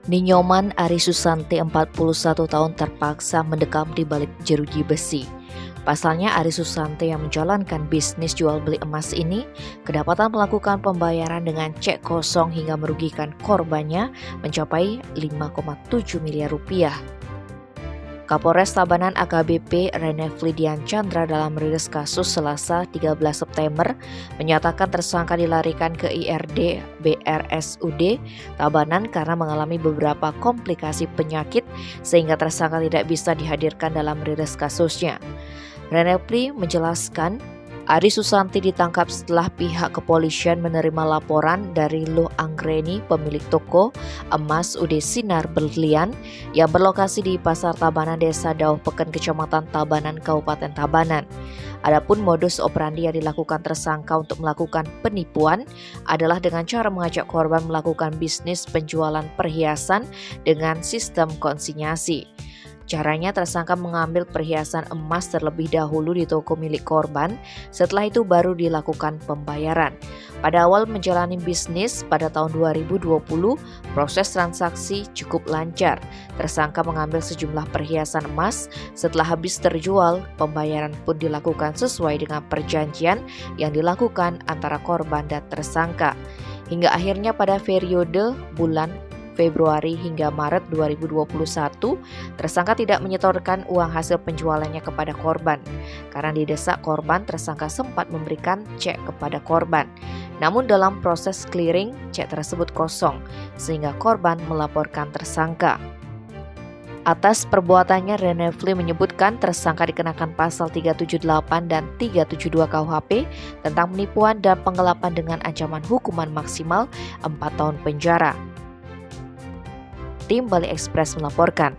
Ninyoman Ari Susanti 41 tahun terpaksa mendekam di balik jeruji besi. Pasalnya Ari Susanti yang menjalankan bisnis jual beli emas ini kedapatan melakukan pembayaran dengan cek kosong hingga merugikan korbannya mencapai 5,7 miliar rupiah. Kapolres Tabanan AKBP Renefli Dian Chandra dalam merilis kasus Selasa 13 September menyatakan tersangka dilarikan ke IRD BRSUD Tabanan karena mengalami beberapa komplikasi penyakit sehingga tersangka tidak bisa dihadirkan dalam merilis kasusnya. Renefli menjelaskan Ari Susanti ditangkap setelah pihak kepolisian menerima laporan dari Luh Anggreni, pemilik toko emas UD Sinar Berlian yang berlokasi di Pasar Tabanan, Desa Dauh Peken, Kecamatan Tabanan, Kabupaten Tabanan. Adapun modus operandi yang dilakukan tersangka untuk melakukan penipuan adalah dengan cara mengajak korban melakukan bisnis penjualan perhiasan dengan sistem konsinyasi. Caranya tersangka mengambil perhiasan emas terlebih dahulu di toko milik korban, setelah itu baru dilakukan pembayaran. Pada awal menjalani bisnis pada tahun 2020, proses transaksi cukup lancar. Tersangka mengambil sejumlah perhiasan emas, setelah habis terjual, pembayaran pun dilakukan sesuai dengan perjanjian yang dilakukan antara korban dan tersangka. Hingga akhirnya pada periode bulan Februari hingga Maret 2021, tersangka tidak menyetorkan uang hasil penjualannya kepada korban. Karena didesak korban, tersangka sempat memberikan cek kepada korban. Namun dalam proses clearing, cek tersebut kosong, sehingga korban melaporkan tersangka. Atas perbuatannya, Renefli menyebutkan tersangka dikenakan pasal 378 dan 372 KUHP tentang penipuan dan penggelapan dengan ancaman hukuman maksimal 4 tahun penjara. Tim Bali Express melaporkan.